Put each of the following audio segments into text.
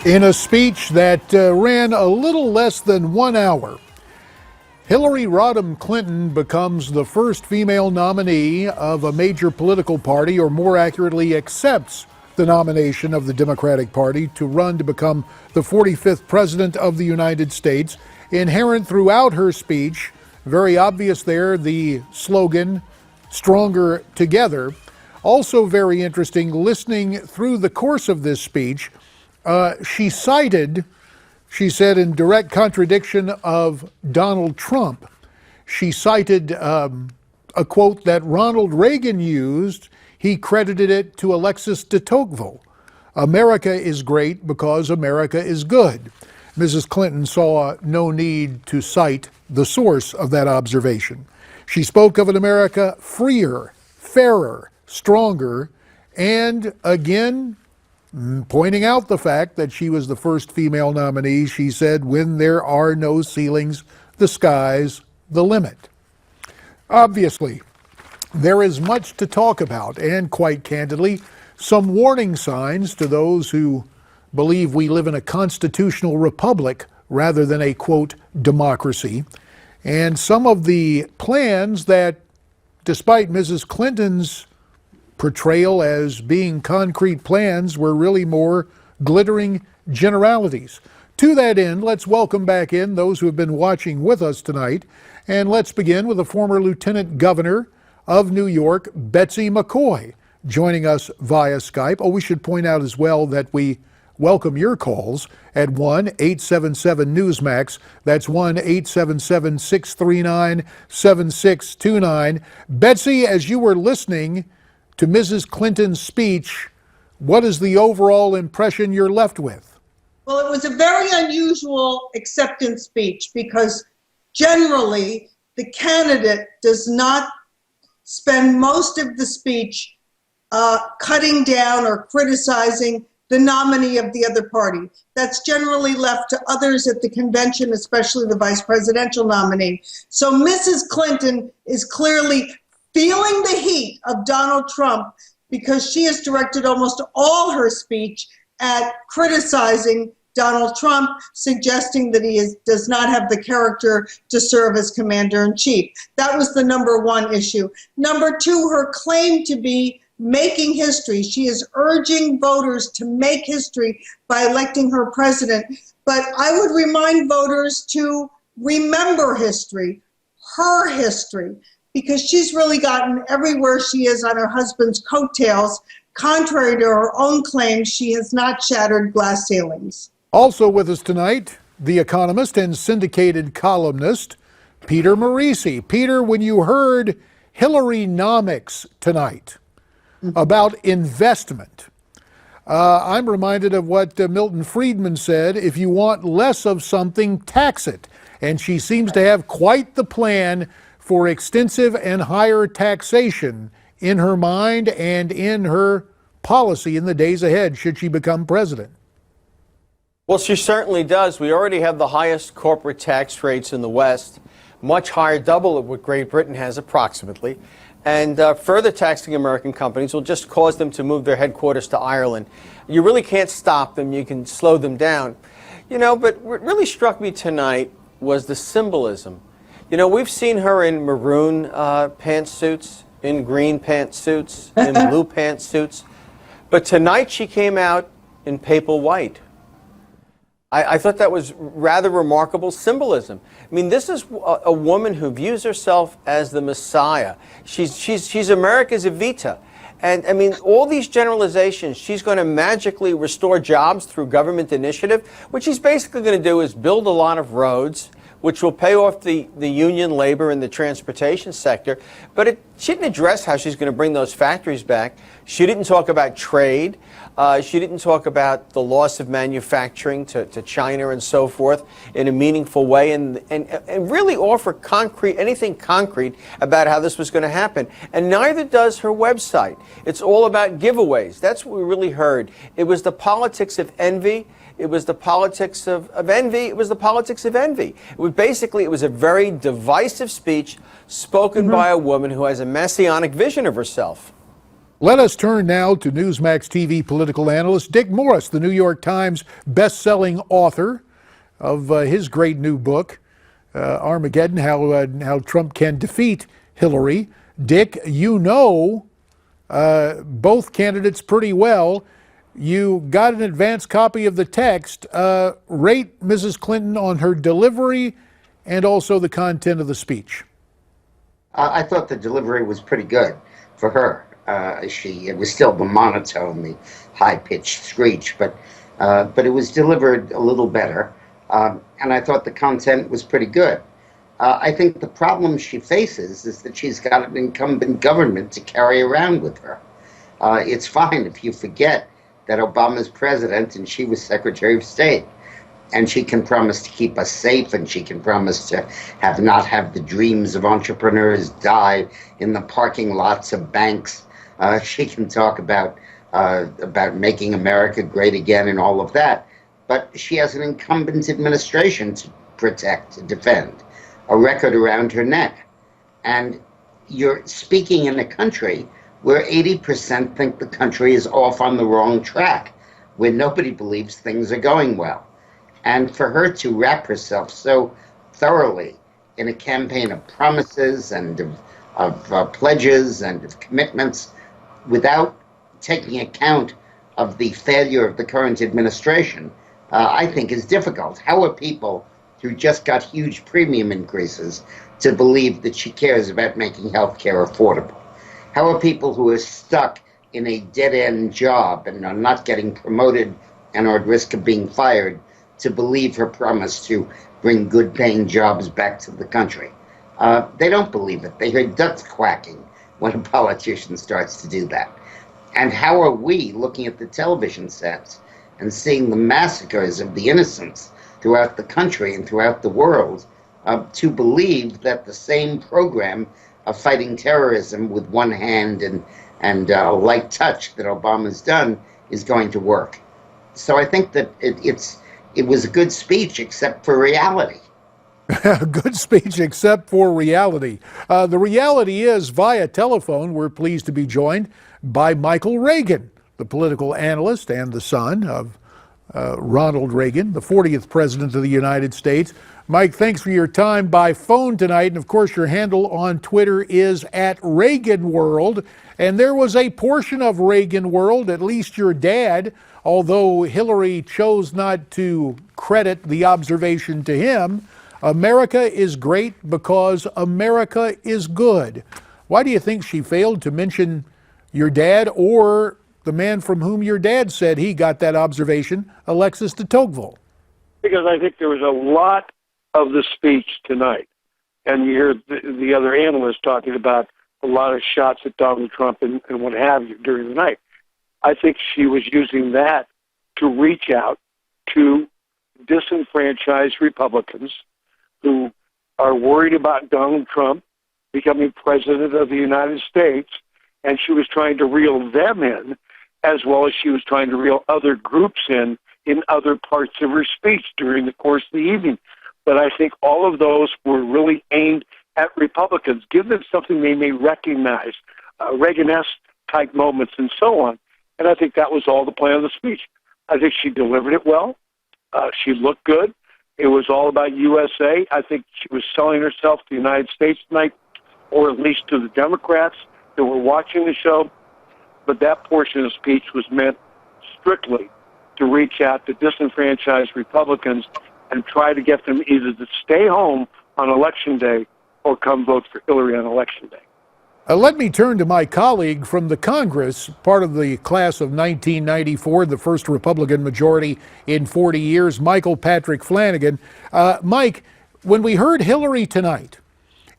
In a speech that ran a little less than 1 hour, Hillary Rodham Clinton becomes the first female nominee of a major political party, or more accurately, accepts the nomination of the Democratic Party to run to become the 45th President of the United States. Inherent throughout her speech, very obvious there, the slogan, "Stronger Together." Also very interesting, listening through the course of this speech, she said in direct contradiction of Donald Trump, she cited a quote that Ronald Reagan used. He credited it to Alexis de Tocqueville. America is great because America is good. Mrs. Clinton saw no need to cite the source of that observation. She spoke of an America freer, fairer, stronger, and again, pointing out the fact that she was the first female nominee, she said, "When there are no ceilings, the sky's the limit." Obviously, there is much to talk about, and quite candidly, some warning signs to those who believe we live in a constitutional republic rather than a, quote, democracy. And some of the plans that, despite Mrs. Clinton's portrayal as being concrete plans, were really more glittering generalities. To that end, let's welcome back in those who have been watching with us tonight. And let's begin with the former Lieutenant Governor of New York, Betsy McCoy, joining us via Skype. Oh, we should point out as well that we welcome your calls at 1-877-Newsmax. That's 1-877-639-7629. Betsy, as you were listening to Mrs. Clinton's speech, what is the overall impression you're left with? Well, it was a very unusual acceptance speech because generally the candidate does not spend most of the speech cutting down or criticizing the nominee of the other party. That's generally left to others at the convention, especially the vice presidential nominee. So Mrs. Clinton is clearly feeling the heat of Donald Trump because she has directed almost all her speech at criticizing Donald Trump, suggesting that he does not have the character to serve as commander-in-chief. That was the number one issue. Number two, her claim to be making history. She is urging voters to make history by electing her president. But I would remind voters to remember history, her history, because she's really gotten everywhere she is on her husband's coattails. Contrary to her own claims, she has not shattered glass ceilings. Also with us tonight, the economist and syndicated columnist, Peter Morisi. Peter, when you heard Hillary-nomics tonight about investment, I'm reminded of what Milton Friedman said: if you want less of something, tax it. And she seems to have quite the plan for extensive and higher taxation in her mind and in her policy in the days ahead, should she become president. Well, she certainly does. We already have the highest corporate tax rates in the West, much higher, double of what Great Britain has approximately. And further taxing American companies will just cause them to move their headquarters to Ireland. You really can't stop them. You can slow them down. You know, but what really struck me tonight was the symbolism. You know, we've seen her in maroon pantsuits, in green pantsuits, in blue pantsuits. But tonight she came out in papal white. I thought that was rather remarkable symbolism. I mean, this is a woman who views herself as the Messiah. She's America's Evita. And I mean, all these generalizations, she's going to magically restore jobs through government initiative. What she's basically going to do is build a lot of roads, which will pay off the union labor in the transportation sector. But she didn't address how she's going to bring those factories back. She didn't talk about trade. She didn't talk about the loss of manufacturing to China and so forth in a meaningful way, and really offer anything concrete about how this was going to happen. And neither does her website. It's all about giveaways. That's what we really heard. It was the politics of envy. It was the politics of envy. It was the politics of envy. It was a very divisive speech spoken by a woman who has a messianic vision of herself. Let us turn now to Newsmax TV political analyst Dick Morris, the New York Times best-selling author of his great new book, Armageddon, how Trump can defeat Hillary. Dick, you know both candidates pretty well. You got an advance copy of the text. Rate Mrs. Clinton on her delivery and also the content of the speech. I thought the delivery was pretty good for her. It was still the monotone, the high-pitched screech, but it was delivered a little better. And I thought the content was pretty good. I think the problem she faces is that she's got an incumbent government to carry around with her. It's fine if you forget that Obama's president and she was Secretary of State. And she can promise to keep us safe, and she can promise to not have the dreams of entrepreneurs die in the parking lots of banks. She can talk about making America great again and all of that. But she has an incumbent administration to protect, to defend, a record around her neck. And you're speaking in a country where 80% think the country is off on the wrong track, where nobody believes things are going well. And for her to wrap herself so thoroughly in a campaign of promises and of pledges and of commitments without taking account of the failure of the current administration, I think is difficult. How are people who just got huge premium increases to believe that she cares about making health care affordable? How are people who are stuck in a dead-end job and are not getting promoted and are at risk of being fired to believe her promise to bring good-paying jobs back to the country? They don't believe it. They hear ducks quacking when a politician starts to do that. And how are we looking at the television sets and seeing the massacres of the innocents throughout the country and throughout the world to believe that the same program of fighting terrorism with one hand and a light touch that Obama's done is going to work? So I think that it was a good speech, except for reality. Good speech, except for reality. The reality is, via telephone, we're pleased to be joined by Michael Reagan, the political analyst and the son of Ronald Reagan, the 40th president of the United States. Mike, thanks for your time by phone tonight. And of course, your handle on Twitter is @ReaganWorld. And there was a portion of Reagan World, at least your dad, although Hillary chose not to credit the observation to him, America is great because America is good. Why do you think she failed to mention your dad or the man from whom your dad said he got that observation, Alexis de Tocqueville? Because I think there was a lot of the speech tonight, and you hear the other analysts talking about a lot of shots at Donald Trump and what have you during the night. I think she was using that to reach out to disenfranchised Republicans who are worried about Donald Trump becoming president of the United States, and she was trying to reel them in, as well as she was trying to reel other groups in other parts of her speech during the course of the evening. But I think all of those were really aimed at Republicans. Give them something they may recognize, Reagan-esque type moments and so on. And I think that was all the plan of the speech. I think she delivered it well. She looked good. It was all about USA. I think she was selling herself to the United States tonight, or at least to the Democrats that were watching the show. But that portion of the speech was meant strictly to reach out to disenfranchised Republicans and try to get them either to stay home on Election Day or come vote for Hillary on Election Day. Let me turn to my colleague from the Congress, part of the class of 1994, the first Republican majority in 40 years, Michael Patrick Flanagan. Mike, when we heard Hillary tonight,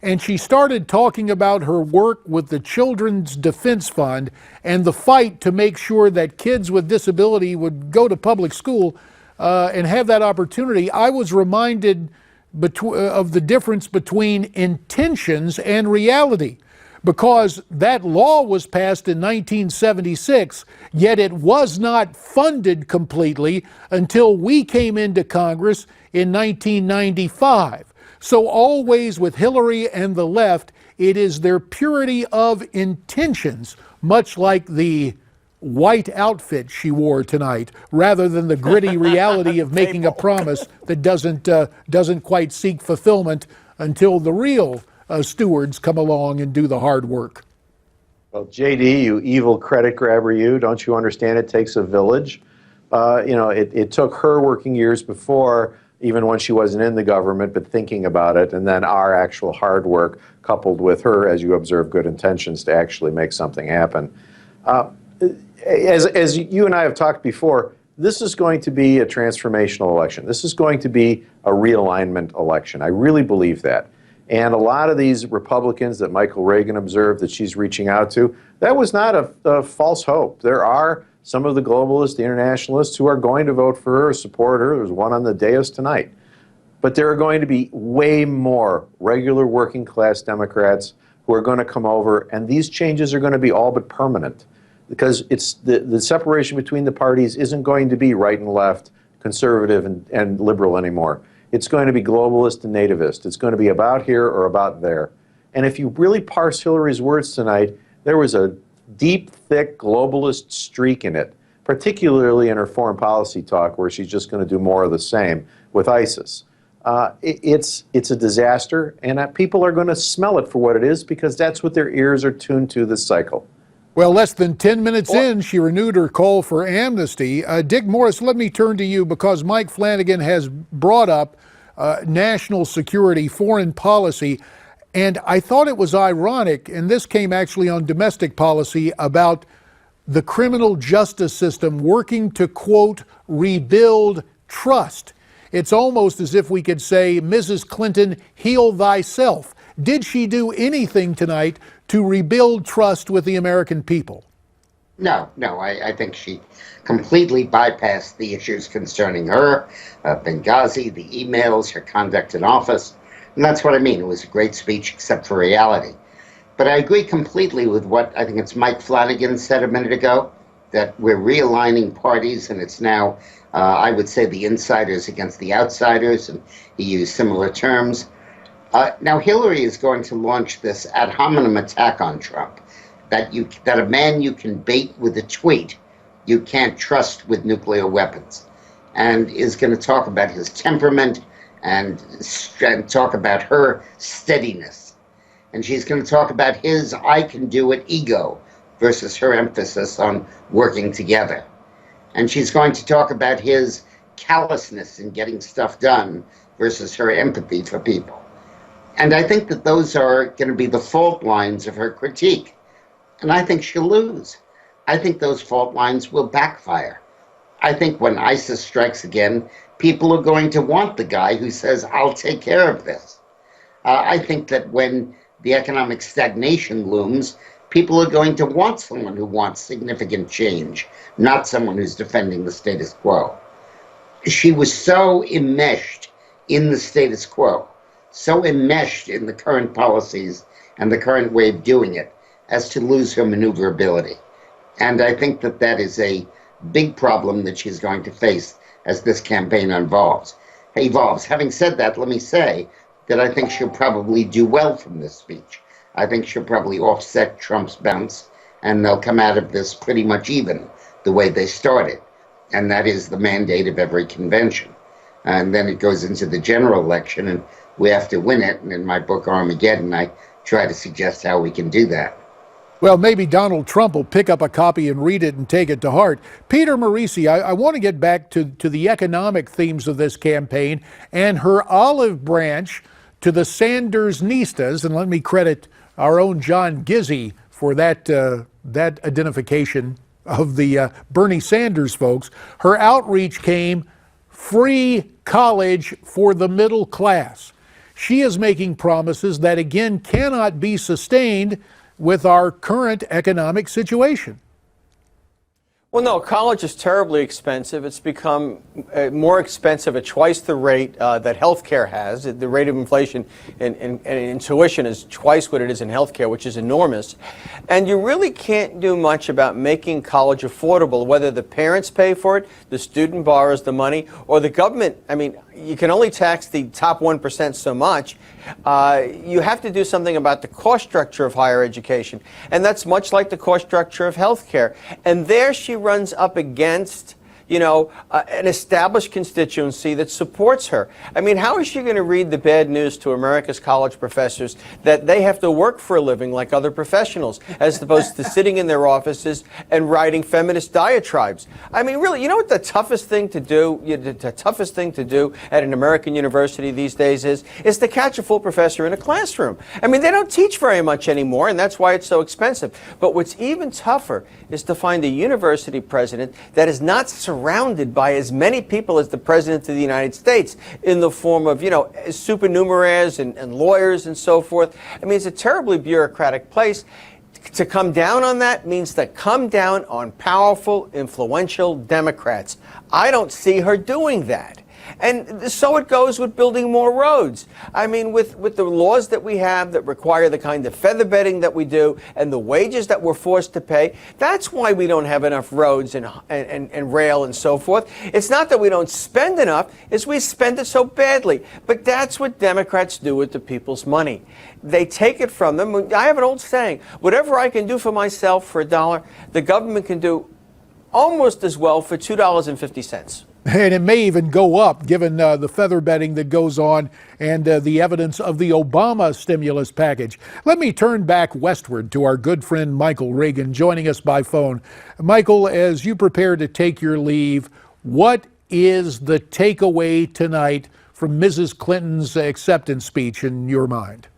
and she started talking about her work with the Children's Defense Fund and the fight to make sure that kids with disability would go to public school and have that opportunity, I was reminded of the difference between intentions and reality. Because that law was passed in 1976, yet it was not funded completely until we came into Congress in 1995. So always with Hillary and the left, it is their purity of intentions much like the white outfit she wore tonight, rather than the gritty reality of making a promise that doesn't quite seek fulfillment until the real stewards come along and do the hard work. Well, JD, you evil credit grabber, you, don't you understand it takes a village? It took her working years before, even when she wasn't in the government, but thinking about it, and then our actual hard work coupled with her, as you observe, good intentions to actually make something happen. As you and I have talked before, this is going to be a transformational election. This is going to be a realignment election. I really believe that. And a lot of these Republicans that Michael Reagan observed that she's reaching out to, that was not a false hope. There are some of the globalists, the internationalists, who are going to vote for her, support her. There's one on the dais tonight. But there are going to be way more regular working class Democrats who are going to come over, and these changes are going to be all but permanent, because it's the separation between the parties isn't going to be right and left, conservative and liberal anymore. It's going to be globalist and nativist. It's going to be about here or about there. And if you really parse Hillary's words tonight, there was a deep, thick globalist streak in it, particularly in her foreign policy talk, where she's just going to do more of the same with ISIS. It's a disaster, and people are going to smell it for what it is, because that's what their ears are tuned to this cycle. Well, less than 10 minutes in, she renewed her call for amnesty. Dick Morris, let me turn to you, because Mike Flanagan has brought up national security, foreign policy, and I thought it was ironic, and this came actually on domestic policy, about the criminal justice system working to, quote, rebuild trust. It's almost as if we could say, Mrs. Clinton, heal thyself. Did she do anything tonight to rebuild trust with the American people? No, I think she completely bypassed the issues concerning her, Benghazi, the emails, her conduct in office. And that's what I mean. It was a great speech, except for reality. But I agree completely with what I think it's Mike Flanagan said a minute ago, that we're realigning parties, and it's now, I would say, the insiders against the outsiders, and he used similar terms. Now, Hillary is going to launch this ad hominem attack on Trump, that a man you can bait with a tweet, you can't trust with nuclear weapons, and is going to talk about his temperament and talk about her steadiness. And she's going to talk about his I can do it ego versus her emphasis on working together. And she's going to talk about his callousness in getting stuff done versus her empathy for people. And I think that those are going to be the fault lines of her critique. And I think she'll lose. I think those fault lines will backfire. I think when ISIS strikes again, people are going to want the guy who says, I'll take care of this. I think that when the economic stagnation looms, people are going to want someone who wants significant change, not someone who's defending the status quo. She was so enmeshed in the status quo, so enmeshed in the current policies and the current way of doing it, as to lose her maneuverability. And I think that that is a big problem that she's going to face as this campaign evolves. Having said that, let me say that I think she'll probably do well from this speech. I think she'll probably offset Trump's bounce, and they'll come out of this pretty much even, the way they started. And that is the mandate of every convention. And then it goes into the general election, and we have to win it. And in my book, Armageddon, I try to suggest how we can do that. Well, maybe Donald Trump will pick up a copy and read it and take it to heart. Peter Marisi, I want to get back to the economic themes of this campaign and her olive branch to the Sanders-nistas, and let me credit our own John Gizzi for that identification of the Bernie Sanders folks. Her outreach came free college for the middle class. She is making promises that, again, cannot be sustained with our current economic situation. Well, no, college is terribly expensive. It's become more expensive at twice the rate that healthcare has. The rate of inflation in tuition is twice what it is in healthcare, which is enormous. And you really can't do much about making college affordable, whether the parents pay for it, the student borrows the money, or the government. I mean, you can only tax the top 1% so much. You have to do something about the cost structure of higher education. And that's much like the cost structure of healthcare. And there she runs up against an established constituency that supports her. I mean, how is she going to read the bad news to America's college professors that they have to work for a living like other professionals, as opposed to sitting in their offices and writing feminist diatribes? I mean, really, you know what the toughest thing to do, at an American university these days is to catch a full professor in a classroom. I mean, they don't teach very much anymore, and that's why it's so expensive. But what's even tougher is to find a university president that is not surrounded by as many people as the President of the United States, in the form of, supernumeraries and lawyers and so forth. I mean, it's a terribly bureaucratic place. To come down on that means to come down on powerful, influential Democrats. I don't see her doing that. And so it goes with building more roads. I mean, with the laws that we have that require the kind of feather bedding that we do and the wages that we're forced to pay, that's why we don't have enough roads and rail and so forth. It's not that we don't spend enough, it's we spend it so badly. But that's what Democrats do with the people's money. They take it from them. I have an old saying, whatever I can do for myself for $1, the government can do almost as well for $2.50. And it may even go up, given the feather bedding that goes on and the evidence of the Obama stimulus package. Let me turn back westward to our good friend Michael Reagan, joining us by phone. Michael, as you prepare to take your leave, what is the takeaway tonight from Mrs. Clinton's acceptance speech in your mind?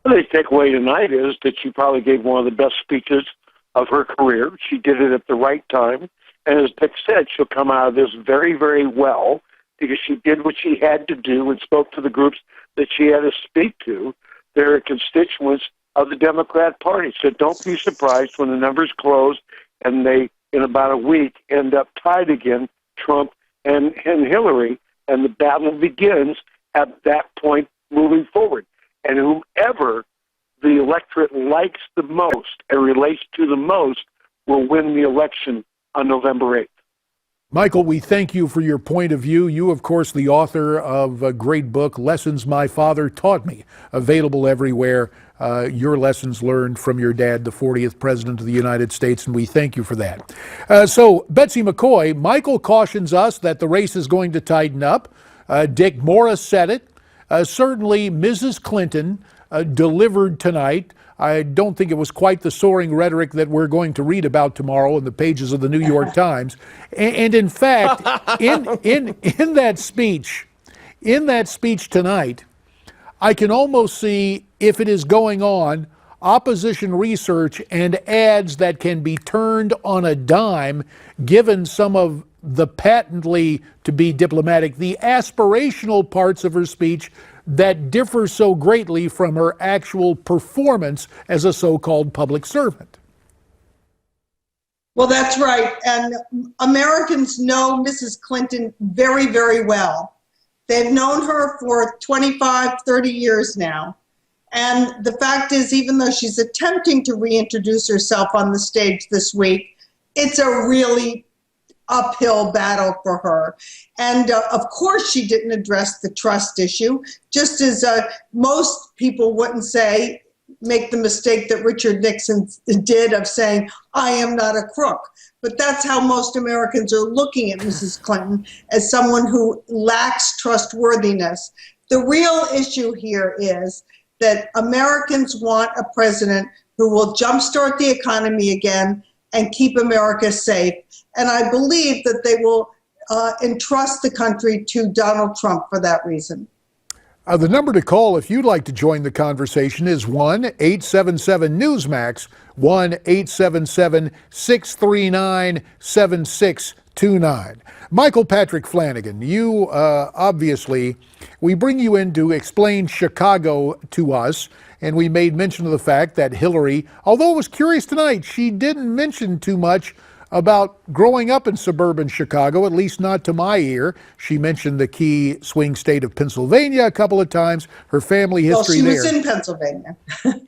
Well, the takeaway tonight is that she probably gave one of the best speeches of her career. She did it at the right time. And as Dick said, she'll come out of this very, very well, because she did what she had to do and spoke to the groups that she had to speak to. They're constituents of the Democrat Party. So don't be surprised when the numbers close and they, in about a week, end up tied again, Trump and Hillary, and the battle begins at that point moving forward. And whoever the electorate likes the most and relates to the most will win the election on November 8th. Michael, we thank you for your point of view. You, of course, the author of a great book, Lessons My Father Taught Me, available everywhere. Your lessons learned from your dad, the 40th President of the United States, and we thank you for that. So, Betsy McCoy, Michael cautions us that the race is going to tighten up. Dick Morris said it. Certainly, Mrs. Clinton delivered tonight. I don't think it was quite the soaring rhetoric that we're going to read about tomorrow in the pages of the New York Times. And in fact, in that speech tonight, I can almost see, if it is going on, opposition research and ads that can be turned on a dime, given some of the patently, to be diplomatic, the aspirational parts of her speech that differ so greatly from her actual performance as a so-called public servant. Well, that's right. And Americans know Mrs. Clinton very, very well. They've known her for 25, 30 years now. And the fact is, even though she's attempting to reintroduce herself on the stage this week, it's a really uphill battle for her. And of course, she didn't address the trust issue, just as most people wouldn't make the mistake that Richard Nixon did of saying, I am not a crook. But that's how most Americans are looking at Mrs. Clinton, as someone who lacks trustworthiness. The real issue here is that Americans want a president who will jumpstart the economy again and keep America safe. And I believe that they will entrust the country to Donald Trump for that reason. The number to call if you'd like to join the conversation is 1-877-Newsmax, 1-877-639-7629. Michael Patrick Flanagan, you obviously, we bring you in to explain Chicago to us, and we made mention of the fact that Hillary, although it was curious tonight, she didn't mention too much about growing up in suburban Chicago, at least not to my ear. She mentioned the key swing state of Pennsylvania a couple of times, her family history there. Well, she was in Pennsylvania.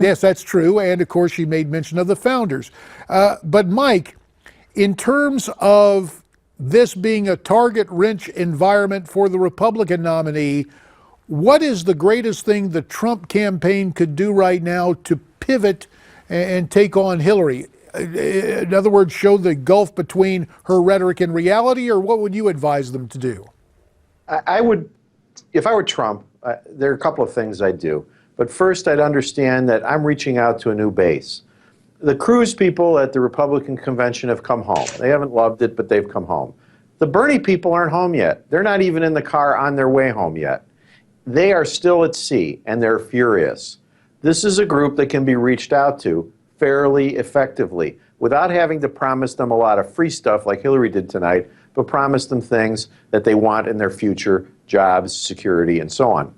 Yes, that's true. And of course, she made mention of the founders. But Mike, in terms of this being a target-rich environment for the Republican nominee, what is the greatest thing the Trump campaign could do right now to pivot and take on Hillary? In other words, show the gulf between her rhetoric and reality, or what would you advise them to do? I would, if I were Trump, there are a couple of things I'd do. But first, I'd understand that I'm reaching out to a new base. The Cruz people at the Republican convention have come home. They haven't loved it, but they've come home. The Bernie people aren't home yet. They're not even in the car on their way home yet. They are still at sea, and they're furious. This is a group that can be reached out to fairly effectively without having to promise them a lot of free stuff like Hillary did tonight, but promise them things that they want in their future, jobs, security, and so on.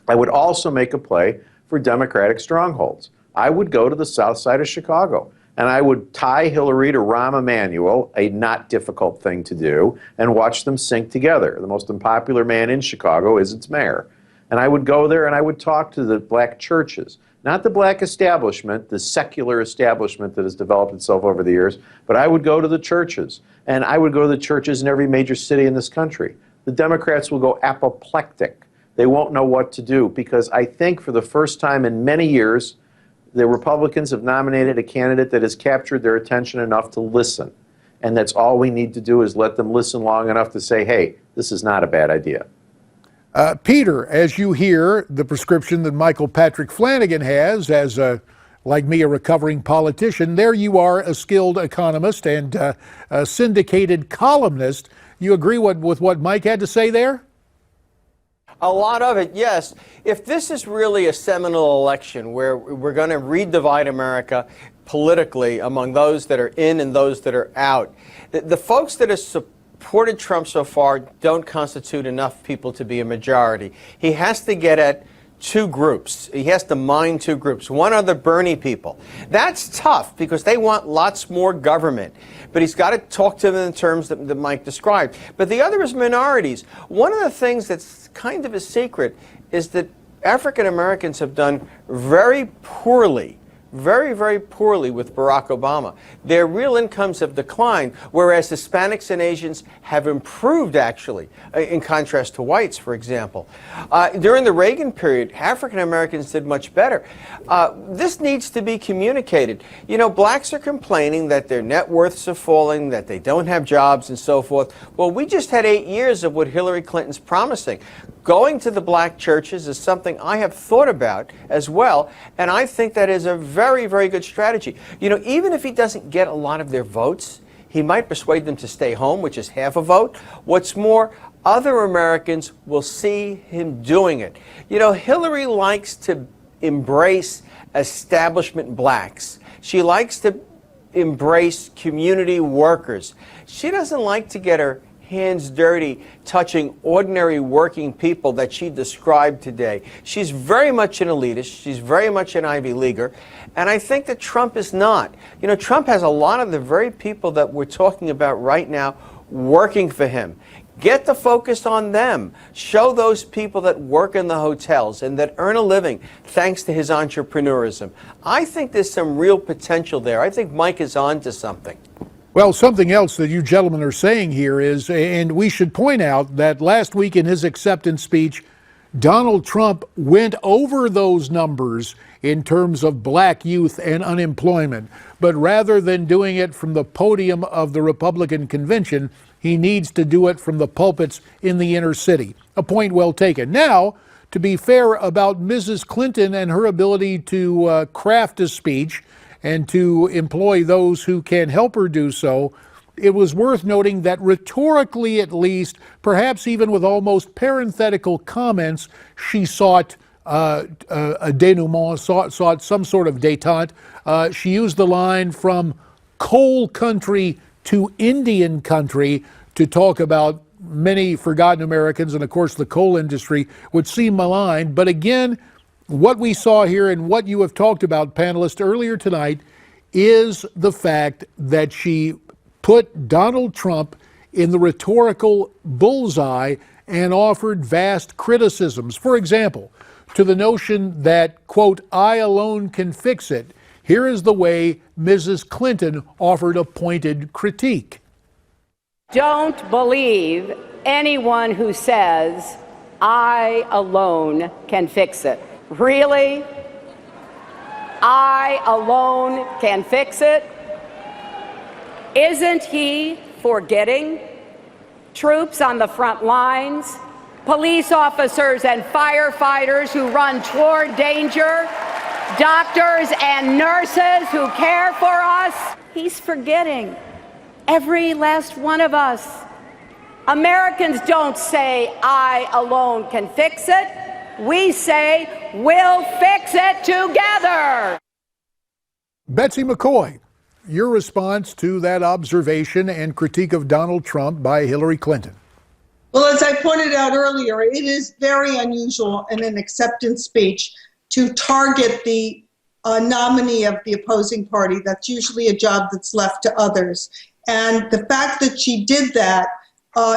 I would also make a play for Democratic strongholds. I would go to the south side of Chicago, and I would tie Hillary to Rahm Emanuel, a not difficult thing to do, and watch them sink together. The most unpopular man in Chicago is its mayor. And I would go there and I would talk to the black churches, not the black establishment, the secular establishment that has developed itself over the years, but I would go to the churches. And I would go to the churches in every major city in this country. The Democrats will go apoplectic. They won't know what to do because I think for the first time in many years, the Republicans have nominated a candidate that has captured their attention enough to listen. And that's all we need to do is let them listen long enough to say, hey, this is not a bad idea. Peter, as you hear the prescription that Michael Patrick Flanagan has as, like me, a recovering politician, there you are, a skilled economist and a syndicated columnist. You agree with what Mike had to say there? A lot of it, yes. If this is really a seminal election where we're going to redivide America politically among those that are in and those that are out, the folks that are supported Trump so far don't constitute enough people to be a majority. He has to get at two groups. He has to mine two groups. One are the Bernie people. That's tough because they want lots more government. But he's got to talk to them in terms that Mike described. But the other is minorities. One of the things that's kind of a secret is that African Americans have done very poorly, very poorly with Barack Obama. Their real incomes have declined, whereas Hispanics and Asians have improved, actually, in contrast to whites, for example. During the Reagan period, African Americans did much better. This needs to be communicated. You know, blacks are complaining that their net worths are falling, that they don't have jobs, and so forth. Well, we just had 8 years of what Hillary Clinton's promising. Going to the black churches is something I have thought about as well, and I think that is a very good strategy. You know, even if he doesn't get a lot of their votes, he might persuade them to stay home, which is half a vote. What's more, other Americans will see him doing it. You know, Hillary likes to embrace establishment blacks. She likes to embrace community workers. She doesn't like to get her hands dirty touching ordinary working people that she described today. She's very much an elitist. She's very much an Ivy Leaguer. And I think that Trump is not. You know, Trump has a lot of the very people that we're talking about right now working for him. Get the focus on them. Show those people that work in the hotels and that earn a living thanks to his entrepreneurism. I think there's some real potential there. I think Mike is on to something. Well, something else that you gentlemen are saying here is, and we should point out that last week in his acceptance speech, Donald Trump went over those numbers in terms of black youth and unemployment. But rather than doing it from the podium of the Republican convention, he needs to do it from the pulpits in the inner city. A point well taken. Now, to be fair about Mrs. Clinton and her ability to craft a speech and to employ those who can help her do so, it was worth noting that rhetorically at least, perhaps even with almost parenthetical comments, she sought a denouement, sought some sort of détente. She used the line from coal country to Indian country to talk about many forgotten Americans and, of course, the coal industry, which seemed maligned. But again, what we saw here and what you have talked about, panelists, earlier tonight is the fact that she put Donald Trump in the rhetorical bullseye and offered vast criticisms. For example, to the notion that, quote, I alone can fix it. Here is the way Mrs. Clinton offered a pointed critique. Don't believe anyone who says, I alone can fix it. Really? I alone can fix it? Isn't he forgetting troops on the front lines, police officers and firefighters who run toward danger, doctors and nurses who care for us? He's forgetting every last one of us. Americans don't say, I alone can fix it. We say, we'll fix it together. Betsy McCoy, your response to that observation and critique of Donald Trump by Hillary Clinton. Well, as I pointed out earlier, it is very unusual in an acceptance speech to target the nominee of the opposing party. That's usually a job that's left to others. And the fact that she did that,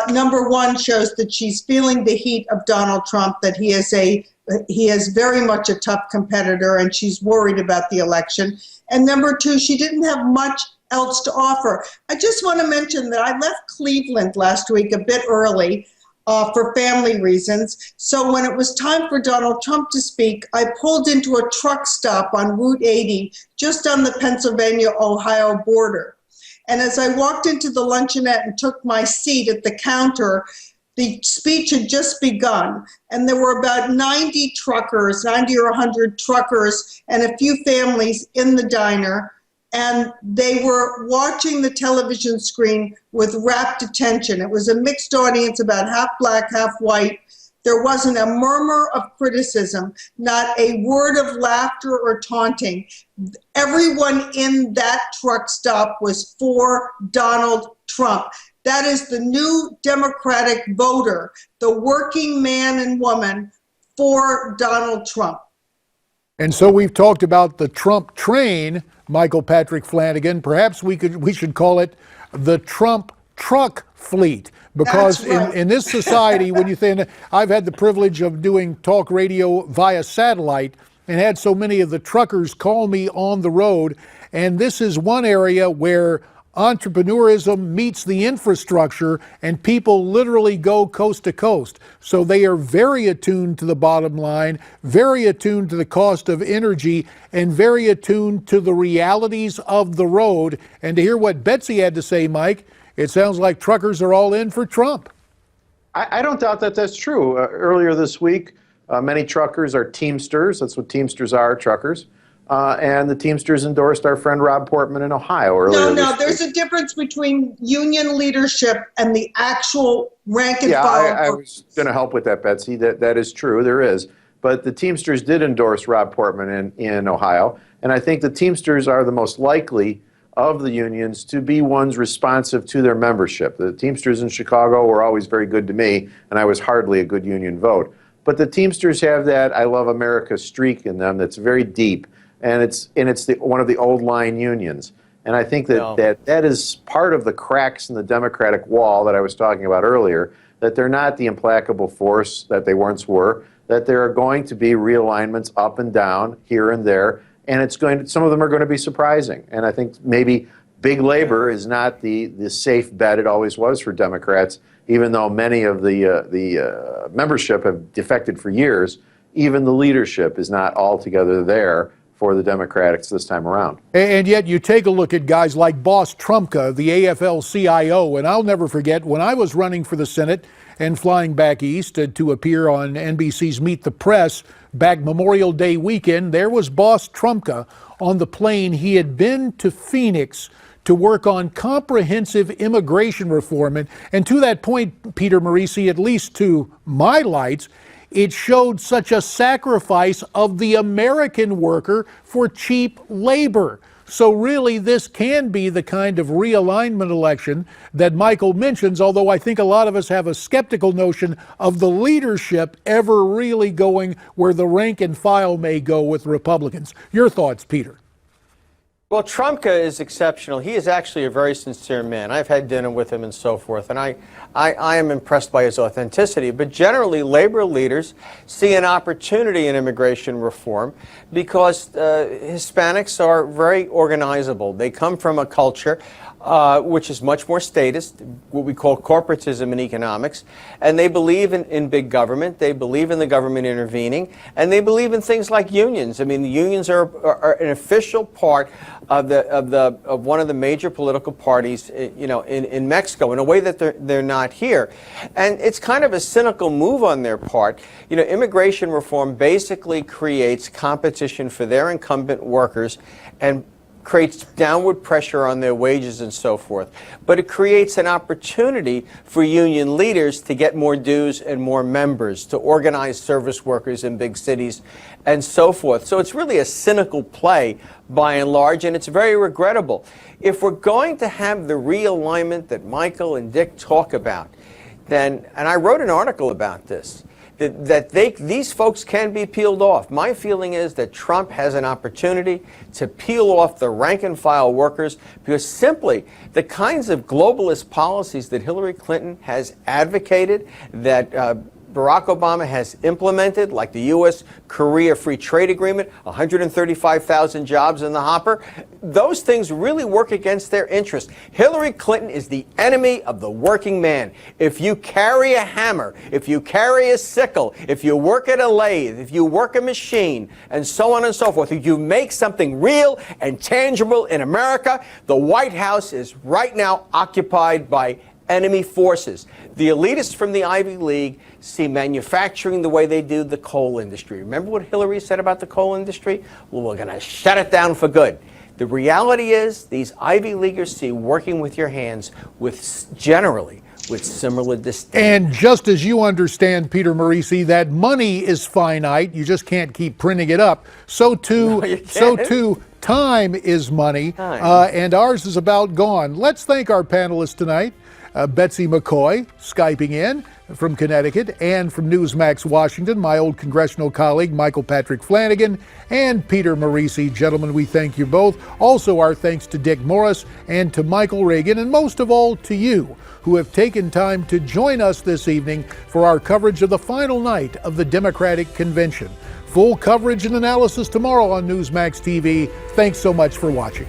number one, shows that she's feeling the heat of Donald Trump, that he is very much a tough competitor, and she's worried about the election. And number two, she didn't have much else to offer. I just want to mention that I left Cleveland last week a bit early for family reasons. So when it was time for Donald Trump to speak, I pulled into a truck stop on Route 80, just on the Pennsylvania-Ohio border. And as I walked into the luncheonette and took my seat at the counter, the speech had just begun, and there were about 90 or 100 truckers, and a few families in the diner, and they were watching the television screen with rapt attention. It was a mixed audience, about half black, half white. There wasn't a murmur of criticism, not a word of laughter or taunting. Everyone in that truck stop was for Donald Trump. That is the new Democratic voter, the working man and woman for Donald Trump. And so we've talked about the Trump train, Michael Patrick Flanagan. Perhaps we should call it the Trump truck fleet. Because right. in this society, when you think, I've had the privilege of doing talk radio via satellite and had so many of the truckers call me on the road. And this is one area where entrepreneurism meets the infrastructure and people literally go coast to coast. So they are very attuned to the bottom line, very attuned to the cost of energy, and very attuned to the realities of the road. And to hear what Betsy had to say, Mike, it sounds like truckers are all in for Trump. I don't doubt that that's true. Earlier this week, many truckers are Teamsters. That's what Teamsters are, truckers. And the Teamsters endorsed our friend Rob Portman in Ohio earlier this week. There's a difference between union leadership and the actual rank and file. I was going to help with that, Betsy. That is true. There is. But the Teamsters did endorse Rob Portman in Ohio. And I think the Teamsters are the most likely of the unions to be ones responsive to their membership. The Teamsters in Chicago were always very good to me, and I was hardly a good union vote. But the Teamsters have that I Love America streak in them that's very deep, and it's one of the old line unions. And I think that is part of the cracks in the Democratic wall that I was talking about earlier, that they're not the implacable force that they once were, that there are going to be realignments up and down, here and there, and some of them are going to be surprising. And I think maybe big labor is not the safe bet it always was for Democrats, even though many of the membership have defected for years. Even the leadership is not altogether there for the Democrats this time around. And yet you take a look at guys like Boss Trumka, the AFL-CIO, and I'll never forget when I was running for the Senate and flying back east to appear on NBC's Meet the Press back Memorial Day weekend, there was Boss Trumka on the plane. He had been to Phoenix to work on comprehensive immigration reform. And to that point, Peter Marisi, at least to my lights, it showed such a sacrifice of the American worker for cheap labor. So really, this can be the kind of realignment election that Michael mentions, although I think a lot of us have a skeptical notion of the leadership ever really going where the rank and file may go with Republicans. Your thoughts, Peter? Well, Trumka is exceptional. He is actually a very sincere man. I've had dinner with him and so forth, and I am impressed by his authenticity. But generally, labor leaders see an opportunity in immigration reform because Hispanics are very organizable. They come from a culture which is much more statist, what we call corporatism in economics. And they believe in big government. They believe in the government intervening. And they believe in things like unions. I mean, the unions are an official part of one of the major political parties, in Mexico, in a way that they're not here. And it's kind of a cynical move on their part. Immigration reform basically creates competition for their incumbent workers and creates downward pressure on their wages and so forth. But it creates an opportunity for union leaders to get more dues and more members, to organize service workers in big cities and so forth. So it's really a cynical play by and large, and it's very regrettable. If we're going to have the realignment that Michael and Dick talk about, then, and I wrote an article about this, that these folks can be peeled off. My feeling is that Trump has an opportunity to peel off the rank and file workers, because simply the kinds of globalist policies that Hillary Clinton has advocated, that Barack Obama has implemented, like the U.S.-Korea Free Trade Agreement, 135,000 jobs in the hopper, those things really work against their interest. Hillary Clinton is the enemy of the working man. If you carry a hammer, if you carry a sickle, if you work at a lathe, if you work a machine, and so on and so forth, if you make something real and tangible in America, the White House is right now occupied by enemy forces. The elitists from the Ivy League see manufacturing the way they do the coal industry. Remember what Hillary said about the coal industry? Well, we're going to shut it down for good. The reality is these Ivy Leaguers see working with your hands generally with similar disdain. And just as you understand, Peter Marisi, that money is finite. You just can't keep printing it up. So too, time is money, and ours is about gone. Let's thank our panelists tonight. Betsy McCoy, Skyping in from Connecticut, and from Newsmax Washington, my old congressional colleague, Michael Patrick Flanagan, and Peter Marisi. Gentlemen, we thank you both. Also, our thanks to Dick Morris and to Michael Reagan, and most of all to you, who have taken time to join us this evening for our coverage of the final night of the Democratic Convention. Full coverage and analysis tomorrow on Newsmax TV. Thanks so much for watching.